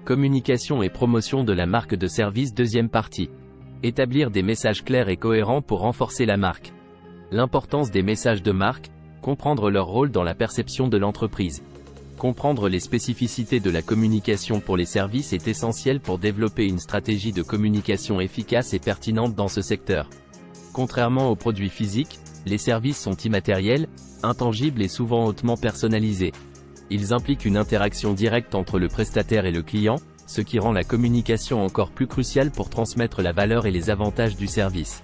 Communication et promotion de la marque de service. Deuxième partie. Établir des messages clairs et cohérents pour renforcer la marque. L'importance des messages de marque, comprendre leur rôle dans la perception de l'entreprise. Comprendre les spécificités de la communication pour les services est essentiel pour développer une stratégie de communication efficace et pertinente dans ce secteur. Contrairement aux produits physiques, les services sont immatériels, intangibles et souvent hautement personnalisés. Ils impliquent une interaction directe entre le prestataire et le client, ce qui rend la communication encore plus cruciale pour transmettre la valeur et les avantages du service.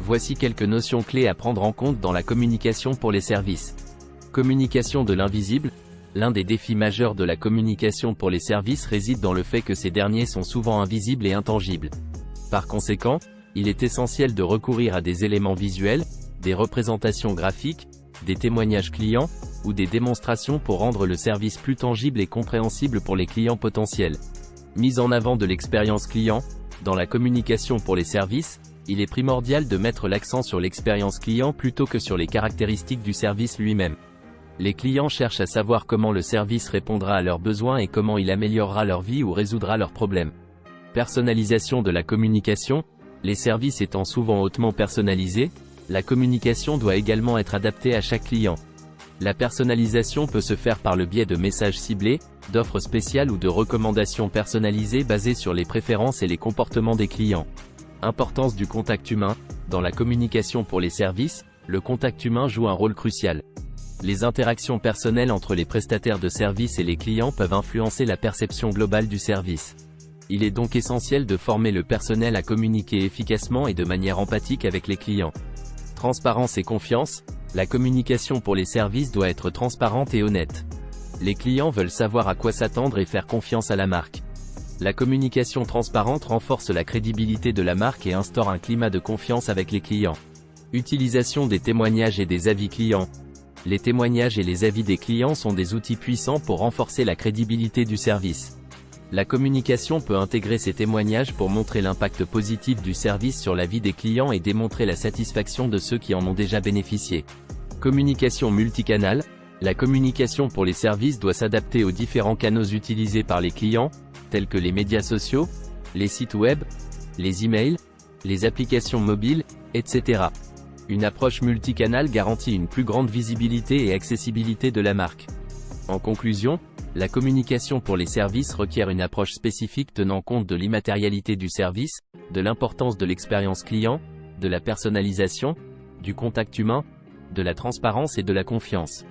Voici quelques notions clés à prendre en compte dans la communication pour les services. Communication de l'invisible. L'un des défis majeurs de la communication pour les services réside dans le fait que ces derniers sont souvent invisibles et intangibles. Par conséquent, il est essentiel de recourir à des éléments visuels, des représentations graphiques, des témoignages clients, ou des démonstrations pour rendre le service plus tangible et compréhensible pour les clients potentiels. Mise en avant de l'expérience client. Dans la communication pour les services, il est primordial de mettre l'accent sur l'expérience client plutôt que sur les caractéristiques du service lui-même. Les clients cherchent à savoir comment le service répondra à leurs besoins et comment il améliorera leur vie ou résoudra leurs problèmes. Personnalisation de la communication. Les services étant souvent hautement personnalisés, la communication doit également être adaptée à chaque client. La personnalisation peut se faire par le biais de messages ciblés, d'offres spéciales ou de recommandations personnalisées basées sur les préférences et les comportements des clients. Importance du contact humain. Dans la communication pour les services, le contact humain joue un rôle crucial. Les interactions personnelles entre les prestataires de services et les clients peuvent influencer la perception globale du service. Il est donc essentiel de former le personnel à communiquer efficacement et de manière empathique avec les clients. Transparence et confiance. La communication pour les services doit être transparente et honnête. Les clients veulent savoir à quoi s'attendre et faire confiance à la marque. La communication transparente renforce la crédibilité de la marque et instaure un climat de confiance avec les clients. Utilisation des témoignages et des avis clients. Les témoignages et les avis des clients sont des outils puissants pour renforcer la crédibilité du service. La communication peut intégrer ces témoignages pour montrer l'impact positif du service sur la vie des clients et démontrer la satisfaction de ceux qui en ont déjà bénéficié. Communication multicanal. La communication pour les services doit s'adapter aux différents canaux utilisés par les clients, tels que les médias sociaux, les sites web, les emails, les applications mobiles, etc. Une approche multicanal garantit une plus grande visibilité et accessibilité de la marque. En conclusion, la communication pour les services requiert une approche spécifique tenant compte de l'immatérialité du service, de l'importance de l'expérience client, de la personnalisation, du contact humain, de la transparence et de la confiance.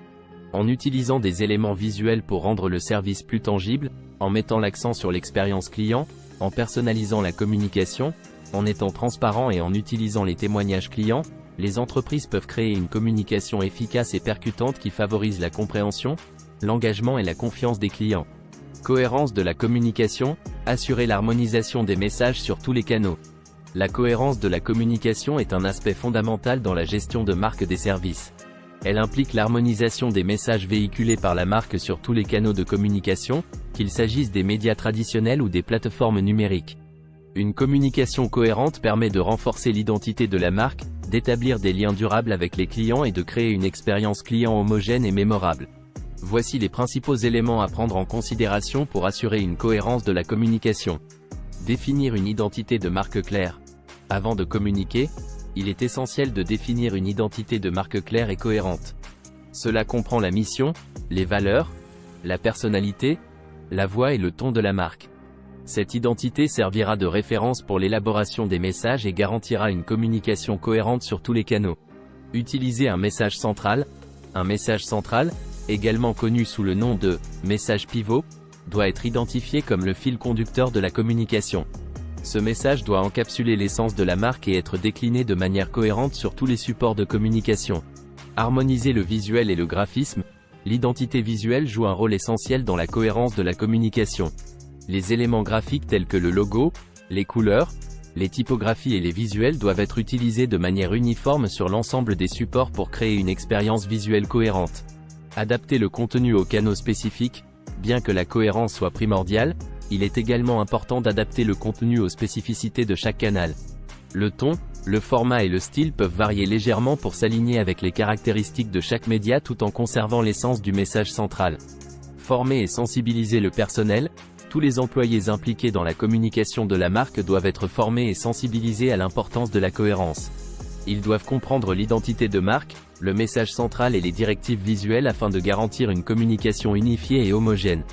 En utilisant des éléments visuels pour rendre le service plus tangible, en mettant l'accent sur l'expérience client, en personnalisant la communication, en étant transparent et en utilisant les témoignages clients, les entreprises peuvent créer une communication efficace et percutante qui favorise la compréhension, l'engagement et la confiance des clients. Cohérence de la communication. Assurer l'harmonisation des messages sur tous les canaux. La cohérence de la communication est un aspect fondamental dans la gestion de marque des services. Elle implique l'harmonisation des messages véhiculés par la marque sur tous les canaux de communication, qu'il s'agisse des médias traditionnels ou des plateformes numériques. Une communication cohérente permet de renforcer l'identité de la marque, d'établir des liens durables avec les clients et de créer une expérience client homogène et mémorable. Voici les principaux éléments à prendre en considération pour assurer une cohérence de la communication. Définir une identité de marque claire. Avant de communiquer, il est essentiel de définir une identité de marque claire et cohérente. Cela comprend la mission, les valeurs, la personnalité, la voix et le ton de la marque. Cette identité servira de référence pour l'élaboration des messages et garantira une communication cohérente sur tous les canaux. Utilisez un message central. Un message central, également connu sous le nom de « message pivot », doit être identifié comme le fil conducteur de la communication. Ce message doit encapsuler l'essence de la marque et être décliné de manière cohérente sur tous les supports de communication. Harmoniser le visuel et le graphisme. L'identité visuelle joue un rôle essentiel dans la cohérence de la communication. Les éléments graphiques tels que le logo, les couleurs, les typographies et les visuels doivent être utilisés de manière uniforme sur l'ensemble des supports pour créer une expérience visuelle cohérente. Adapter le contenu aux canaux spécifiques. Bien que la cohérence soit primordiale, il est également important d'adapter le contenu aux spécificités de chaque canal. Le ton, le format et le style peuvent varier légèrement pour s'aligner avec les caractéristiques de chaque média tout en conservant l'essence du message central. Former et sensibiliser le personnel. Tous les employés impliqués dans la communication de la marque doivent être formés et sensibilisés à l'importance de la cohérence. Ils doivent comprendre l'identité de marque, le message central et les directives visuelles afin de garantir une communication unifiée et homogène.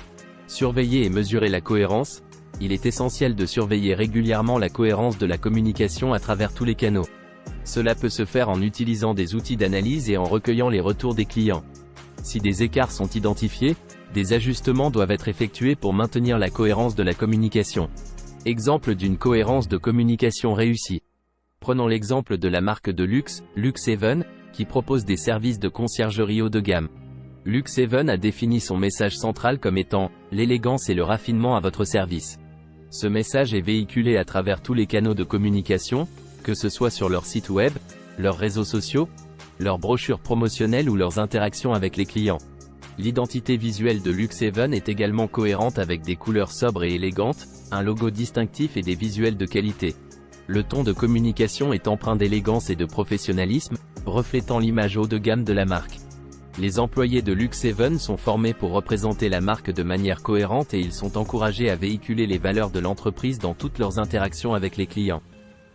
Surveiller et mesurer la cohérence. Il est essentiel de surveiller régulièrement la cohérence de la communication à travers tous les canaux. Cela peut se faire en utilisant des outils d'analyse et en recueillant les retours des clients. Si des écarts sont identifiés, des ajustements doivent être effectués pour maintenir la cohérence de la communication. Exemple d'une cohérence de communication réussie. Prenons l'exemple de la marque de luxe, Luxhaven, qui propose des services de conciergerie haut de gamme. Luxhaven a défini son message central comme étant « l'élégance et le raffinement à votre service ». Ce message est véhiculé à travers tous les canaux de communication, que ce soit sur leur site web, leurs réseaux sociaux, leurs brochures promotionnelles ou leurs interactions avec les clients. L'identité visuelle de Luxhaven est également cohérente avec des couleurs sobres et élégantes, un logo distinctif et des visuels de qualité. Le ton de communication est empreint d'élégance et de professionnalisme, reflétant l'image haut de gamme de la marque. Les employés de Luxhaven sont formés pour représenter la marque de manière cohérente et ils sont encouragés à véhiculer les valeurs de l'entreprise dans toutes leurs interactions avec les clients.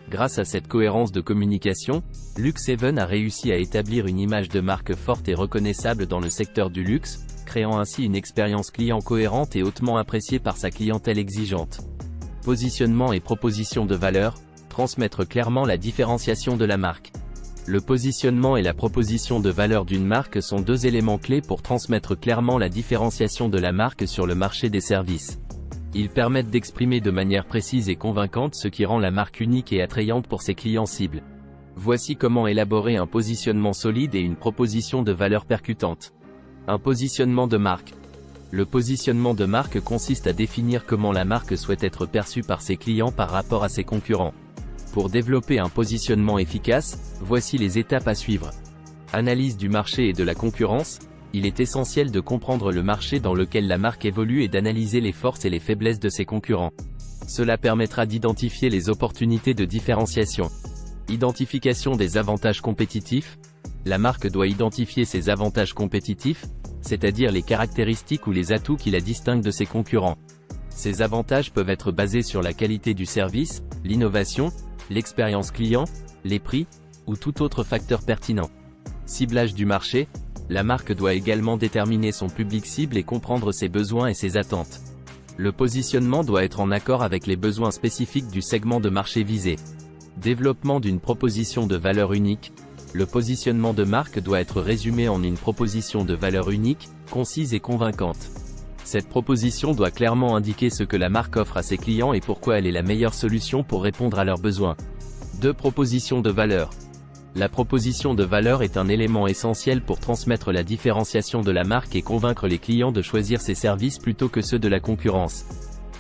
Grâce à cette cohérence de communication, Luxhaven a réussi à établir une image de marque forte et reconnaissable dans le secteur du luxe, créant ainsi une expérience client cohérente et hautement appréciée par sa clientèle exigeante. Positionnement et proposition de valeur, transmettre clairement la différenciation de la marque. Le positionnement et la proposition de valeur d'une marque sont deux éléments clés pour transmettre clairement la différenciation de la marque sur le marché des services. Ils permettent d'exprimer de manière précise et convaincante ce qui rend la marque unique et attrayante pour ses clients cibles. Voici comment élaborer un positionnement solide et une proposition de valeur percutante. Un positionnement de marque. Le positionnement de marque consiste à définir comment la marque souhaite être perçue par ses clients par rapport à ses concurrents. Pour développer un positionnement efficace, voici les étapes à suivre. Analyse du marché et de la concurrence. Il est essentiel de comprendre le marché dans lequel la marque évolue et d'analyser les forces et les faiblesses de ses concurrents. Cela permettra d'identifier les opportunités de différenciation. Identification des avantages compétitifs. La marque doit identifier ses avantages compétitifs, c'est-à-dire les caractéristiques ou les atouts qui la distinguent de ses concurrents. Ces avantages peuvent être basés sur la qualité du service, l'innovation, l'expérience client, les prix, ou tout autre facteur pertinent. Ciblage du marché. La marque doit également déterminer son public cible et comprendre ses besoins et ses attentes. Le positionnement doit être en accord avec les besoins spécifiques du segment de marché visé. Développement d'une proposition de valeur unique. Le positionnement de marque doit être résumé en une proposition de valeur unique, concise et convaincante. Cette proposition doit clairement indiquer ce que la marque offre à ses clients et pourquoi elle est la meilleure solution pour répondre à leurs besoins. 2. Proposition de valeur. La proposition de valeur est un élément essentiel pour transmettre la différenciation de la marque et convaincre les clients de choisir ses services plutôt que ceux de la concurrence.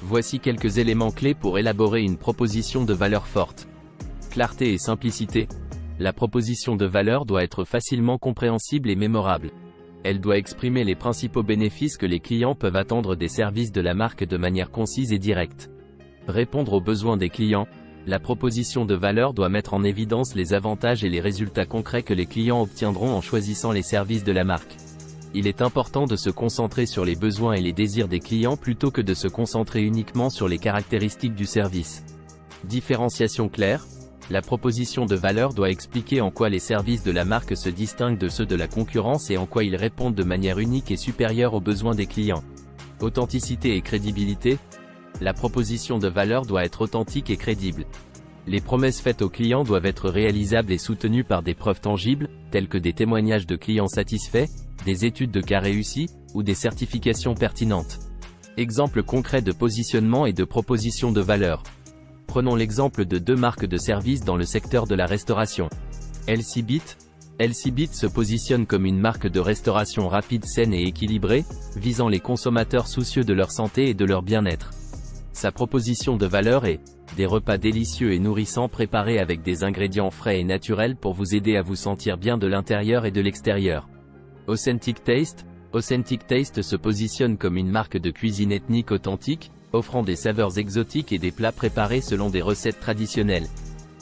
Voici quelques éléments clés pour élaborer une proposition de valeur forte. Clarté et simplicité. La proposition de valeur doit être facilement compréhensible et mémorable. Elle doit exprimer les principaux bénéfices que les clients peuvent attendre des services de la marque de manière concise et directe. Répondre aux besoins des clients. La proposition de valeur doit mettre en évidence les avantages et les résultats concrets que les clients obtiendront en choisissant les services de la marque. Il est important de se concentrer sur les besoins et les désirs des clients plutôt que de se concentrer uniquement sur les caractéristiques du service. Différenciation claire. La proposition de valeur doit expliquer en quoi les services de la marque se distinguent de ceux de la concurrence et en quoi ils répondent de manière unique et supérieure aux besoins des clients. Authenticité et crédibilité. La proposition de valeur doit être authentique et crédible. Les promesses faites aux clients doivent être réalisables et soutenues par des preuves tangibles, telles que des témoignages de clients satisfaits, des études de cas réussies, ou des certifications pertinentes. Exemple concret de positionnement et de proposition de valeur. Prenons l'exemple de deux marques de services dans le secteur de la restauration. LCBit. LCBit se positionne comme une marque de restauration rapide, saine et équilibrée, visant les consommateurs soucieux de leur santé et de leur bien-être. Sa proposition de valeur est « des repas délicieux et nourrissants préparés avec des ingrédients frais et naturels pour vous aider à vous sentir bien de l'intérieur et de l'extérieur ». Authentic Taste. Authentic Taste se positionne comme une marque de cuisine ethnique authentique, offrant des saveurs exotiques et des plats préparés selon des recettes traditionnelles.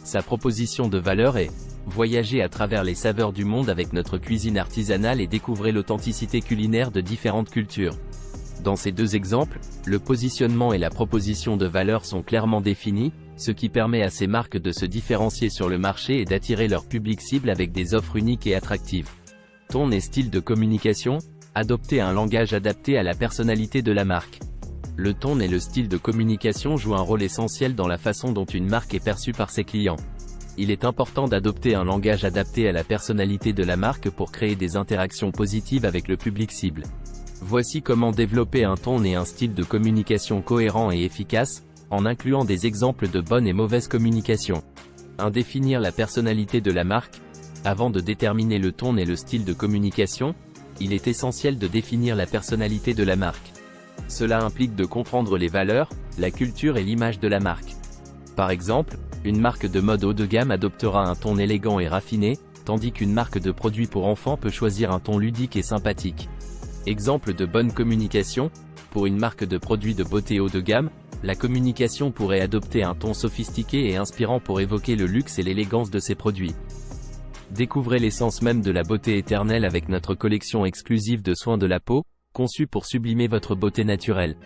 Sa proposition de valeur est « voyager à travers les saveurs du monde avec notre cuisine artisanale et découvrez l'authenticité culinaire de différentes cultures ». Dans ces deux exemples, le positionnement et la proposition de valeur sont clairement définis, ce qui permet à ces marques de se différencier sur le marché et d'attirer leur public cible avec des offres uniques et attractives. Ton et style de communication, adopter un langage adapté à la personnalité de la marque. Le ton et le style de communication jouent un rôle essentiel dans la façon dont une marque est perçue par ses clients. Il est important d'adopter un langage adapté à la personnalité de la marque pour créer des interactions positives avec le public cible. Voici comment développer un ton et un style de communication cohérent et efficace, en incluant des exemples de bonne et mauvaise communication. 1. Définir la personnalité de la marque. Avant de déterminer le ton et le style de communication, il est essentiel de définir la personnalité de la marque. Cela implique de comprendre les valeurs, la culture et l'image de la marque. Par exemple, une marque de mode haut de gamme adoptera un ton élégant et raffiné, tandis qu'une marque de produits pour enfants peut choisir un ton ludique et sympathique. Exemple de bonne communication, pour une marque de produits de beauté haut de gamme, la communication pourrait adopter un ton sophistiqué et inspirant pour évoquer le luxe et l'élégance de ses produits. Découvrez l'essence même de la beauté éternelle avec notre collection exclusive de soins de la peau, conçue pour sublimer votre beauté naturelle.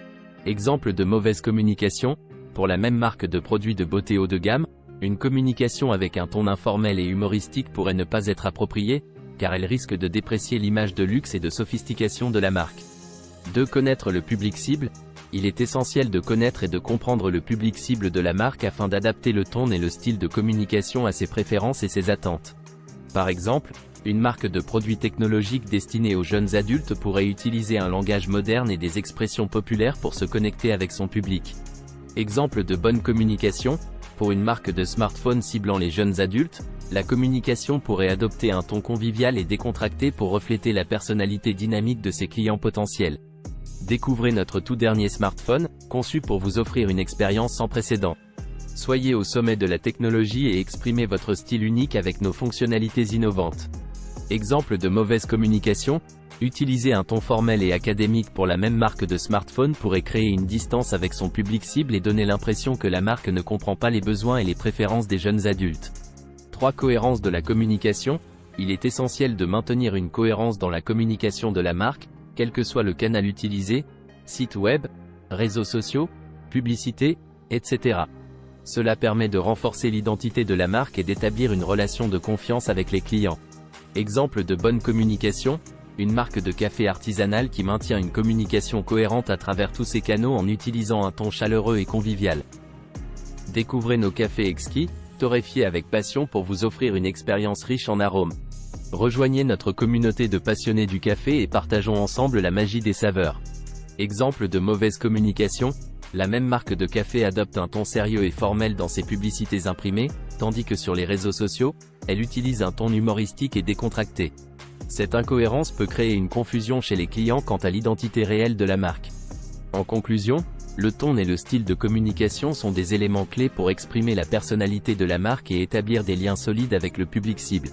Exemple de mauvaise communication, pour la même marque de produits de beauté haut de gamme, une communication avec un ton informel et humoristique pourrait ne pas être appropriée, car elle risque de déprécier l'image de luxe et de sophistication de la marque. 2. Connaître le public cible. Il est essentiel de connaître et de comprendre le public cible de la marque afin d'adapter le ton et le style de communication à ses préférences et ses attentes. Par exemple, une marque de produits technologiques destinée aux jeunes adultes pourrait utiliser un langage moderne et des expressions populaires pour se connecter avec son public. Exemple de bonne communication, pour une marque de smartphone ciblant les jeunes adultes, la communication pourrait adopter un ton convivial et décontracté pour refléter la personnalité dynamique de ses clients potentiels. Découvrez notre tout dernier smartphone, conçu pour vous offrir une expérience sans précédent. Soyez au sommet de la technologie et exprimez votre style unique avec nos fonctionnalités innovantes. Exemple de mauvaise communication, utiliser un ton formel et académique pour la même marque de smartphone pourrait créer une distance avec son public cible et donner l'impression que la marque ne comprend pas les besoins et les préférences des jeunes adultes. 3. Cohérence de la communication. Il est essentiel de maintenir une cohérence dans la communication de la marque, quel que soit le canal utilisé, site web, réseaux sociaux, publicité, etc. Cela permet de renforcer l'identité de la marque et d'établir une relation de confiance avec les clients. Exemple de bonne communication, une marque de café artisanal qui maintient une communication cohérente à travers tous ses canaux en utilisant un ton chaleureux et convivial. Découvrez nos cafés exquis, torréfiés avec passion pour vous offrir une expérience riche en arômes. Rejoignez notre communauté de passionnés du café et partageons ensemble la magie des saveurs. Exemple de mauvaise communication, la même marque de café adopte un ton sérieux et formel dans ses publicités imprimées, tandis que sur les réseaux sociaux, elle utilise un ton humoristique et décontracté. Cette incohérence peut créer une confusion chez les clients quant à l'identité réelle de la marque. En conclusion, le ton et le style de communication sont des éléments clés pour exprimer la personnalité de la marque et établir des liens solides avec le public cible.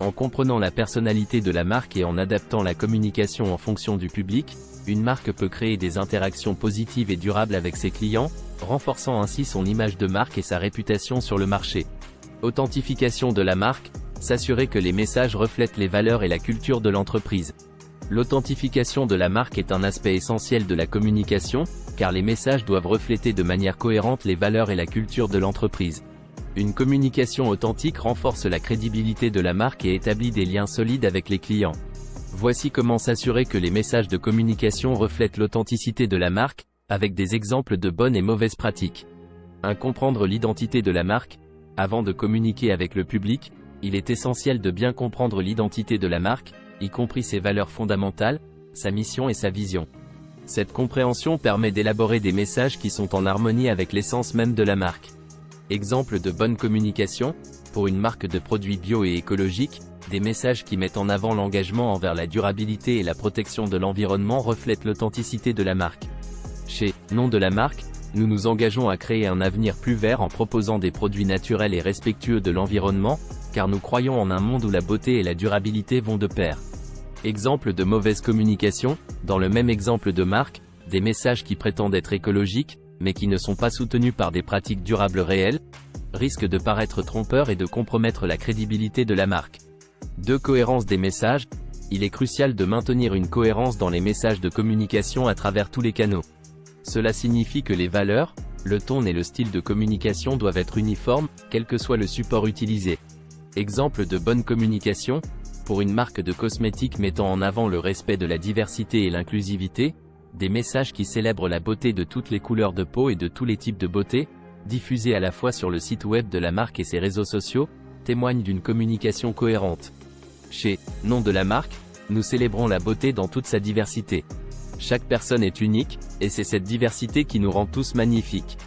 En comprenant la personnalité de la marque et en adaptant la communication en fonction du public, une marque peut créer des interactions positives et durables avec ses clients, renforçant ainsi son image de marque et sa réputation sur le marché. Authentification de la marque, s'assurer que les messages reflètent les valeurs et la culture de l'entreprise. L'authentification de la marque est un aspect essentiel de la communication, car les messages doivent refléter de manière cohérente les valeurs et la culture de l'entreprise. Une communication authentique renforce la crédibilité de la marque et établit des liens solides avec les clients. Voici comment s'assurer que les messages de communication reflètent l'authenticité de la marque, avec des exemples de bonnes et mauvaises pratiques. 1. Comprendre l'identité de la marque. Avant de communiquer avec le public, il est essentiel de bien comprendre l'identité de la marque, y compris ses valeurs fondamentales, sa mission et sa vision. Cette compréhension permet d'élaborer des messages qui sont en harmonie avec l'essence même de la marque. Exemple de bonne communication, pour une marque de produits bio et écologiques, des messages qui mettent en avant l'engagement envers la durabilité et la protection de l'environnement reflètent l'authenticité de la marque. Chez Nom de la marque, nous nous engageons à créer un avenir plus vert en proposant des produits naturels et respectueux de l'environnement, car nous croyons en un monde où la beauté et la durabilité vont de pair. Exemple de mauvaise communication, dans le même exemple de marque, des messages qui prétendent être écologiques, mais qui ne sont pas soutenus par des pratiques durables réelles, risquent de paraître trompeurs et de compromettre la crédibilité de la marque. 2. Cohérence des messages. il est crucial de maintenir une cohérence dans les messages de communication à travers tous les canaux. Cela signifie que les valeurs, le ton et le style de communication doivent être uniformes, quel que soit le support utilisé. Exemple de bonne communication, pour une marque de cosmétiques mettant en avant le respect de la diversité et l'inclusivité, des messages qui célèbrent la beauté de toutes les couleurs de peau et de tous les types de beauté, diffusés à la fois sur le site web de la marque et ses réseaux sociaux, témoignent d'une communication cohérente. Chez Nom de la marque, nous célébrons la beauté dans toute sa diversité. Chaque personne est unique, et c'est cette diversité qui nous rend tous magnifiques.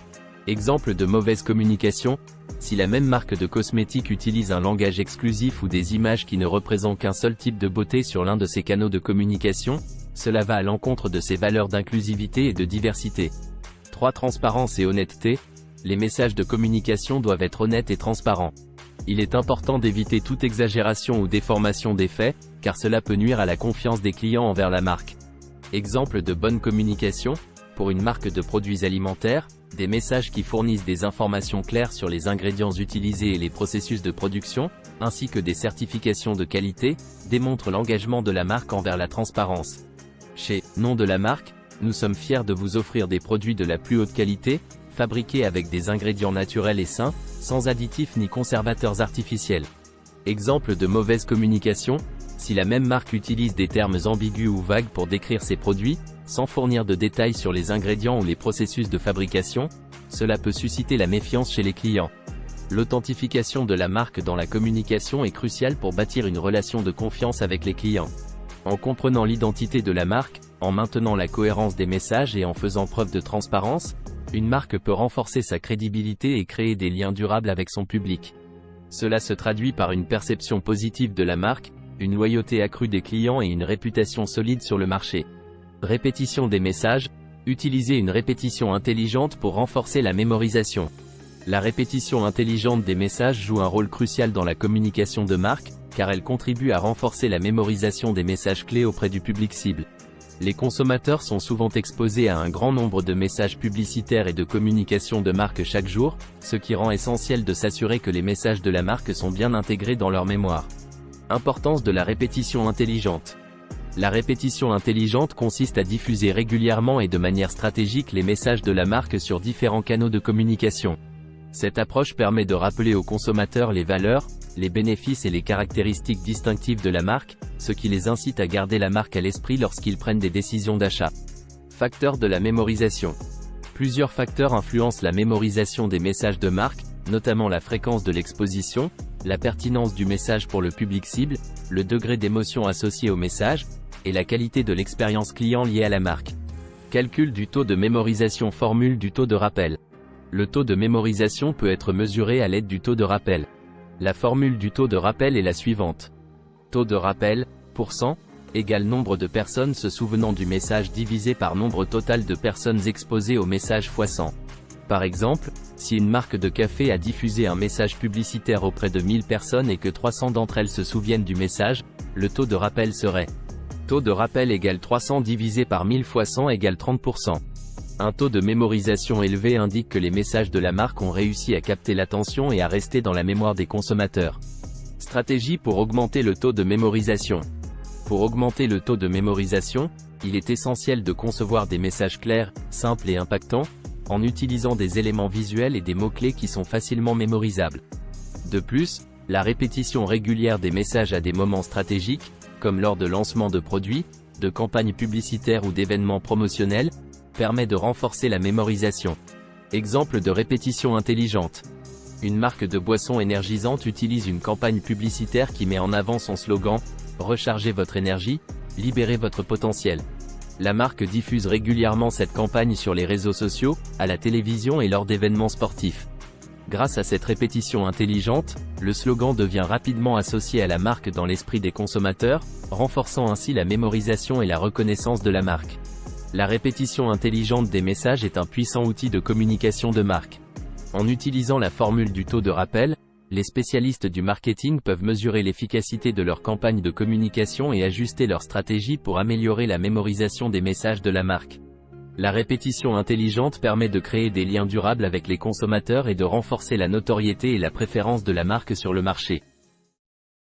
Exemple de mauvaise communication, si la même marque de cosmétiques utilise un langage exclusif ou des images qui ne représentent qu'un seul type de beauté sur l'un de ses canaux de communication, cela va à l'encontre de ses valeurs d'inclusivité et de diversité. 3. Transparence et honnêteté. Les messages de communication doivent être honnêtes et transparents. Il est important d'éviter toute exagération ou déformation des faits, car cela peut nuire à la confiance des clients envers la marque. Exemple de bonne communication, pour une marque de produits alimentaires, des messages qui fournissent des informations claires sur les ingrédients utilisés et les processus de production, ainsi que des certifications de qualité, démontrent l'engagement de la marque envers la transparence. Chez Nom de la marque, nous sommes fiers de vous offrir des produits de la plus haute qualité, fabriqués avec des ingrédients naturels et sains, sans additifs ni conservateurs artificiels. Exemple de mauvaise communication, si la même marque utilise des termes ambigus ou vagues pour décrire ses produits, sans fournir de détails sur les ingrédients ou les processus de fabrication, cela peut susciter la méfiance chez les clients. L'authentification de la marque dans la communication est cruciale pour bâtir une relation de confiance avec les clients. En comprenant l'identité de la marque, en maintenant la cohérence des messages et en faisant preuve de transparence, une marque peut renforcer sa crédibilité et créer des liens durables avec son public. Cela se traduit par une perception positive de la marque, une loyauté accrue des clients et une réputation solide sur le marché. Répétition des messages. Utilisez une répétition intelligente pour renforcer la mémorisation. La répétition intelligente des messages joue un rôle crucial dans la communication de marque, car elle contribue à renforcer la mémorisation des messages clés auprès du public cible. Les consommateurs sont souvent exposés à un grand nombre de messages publicitaires et de communication de marque chaque jour, ce qui rend essentiel de s'assurer que les messages de la marque sont bien intégrés dans leur mémoire. Importance de la répétition intelligente. La répétition intelligente consiste à diffuser régulièrement et de manière stratégique les messages de la marque sur différents canaux de communication. Cette approche permet de rappeler aux consommateurs les valeurs, les bénéfices et les caractéristiques distinctives de la marque, ce qui les incite à garder la marque à l'esprit lorsqu'ils prennent des décisions d'achat. Facteurs de la mémorisation. Plusieurs facteurs influencent la mémorisation des messages de marque, notamment la fréquence de l'exposition, la pertinence du message pour le public cible, le degré d'émotion associé au message, et la qualité de l'expérience client liée à la marque. Calcul du taux de mémorisation. Formule du taux de rappel. Le taux de mémorisation peut être mesuré à l'aide du taux de rappel. La formule du taux de rappel est la suivante. Taux de rappel, %, égale nombre de personnes se souvenant du message divisé par nombre total de personnes exposées au message fois 100. Par exemple, si une marque de café a diffusé un message publicitaire auprès de 1000 personnes et que 300 d'entre elles se souviennent du message, le taux de rappel serait taux de rappel égale 300 divisé par 1000 fois 100 égale 30%. Un taux de mémorisation élevé indique que les messages de la marque ont réussi à capter l'attention et à rester dans la mémoire des consommateurs. Stratégie pour augmenter le taux de mémorisation. Pour augmenter le taux de mémorisation, il est essentiel de concevoir des messages clairs, simples et impactants, en utilisant des éléments visuels et des mots-clés qui sont facilement mémorisables. De plus, la répétition régulière des messages à des moments stratégiques, comme lors de lancements de produits, de campagnes publicitaires ou d'événements promotionnels, permet de renforcer la mémorisation. Exemple de répétition intelligente. Une marque de boissons énergisantes utilise une campagne publicitaire qui met en avant son slogan « Rechargez votre énergie, libérez votre potentiel ». La marque diffuse régulièrement cette campagne sur les réseaux sociaux, à la télévision et lors d'événements sportifs. Grâce à cette répétition intelligente, le slogan devient rapidement associé à la marque dans l'esprit des consommateurs, renforçant ainsi la mémorisation et la reconnaissance de la marque. La répétition intelligente des messages est un puissant outil de communication de marque. En utilisant la formule du taux de rappel, les spécialistes du marketing peuvent mesurer l'efficacité de leur campagne de communication et ajuster leur stratégie pour améliorer la mémorisation des messages de la marque. La répétition intelligente permet de créer des liens durables avec les consommateurs et de renforcer la notoriété et la préférence de la marque sur le marché.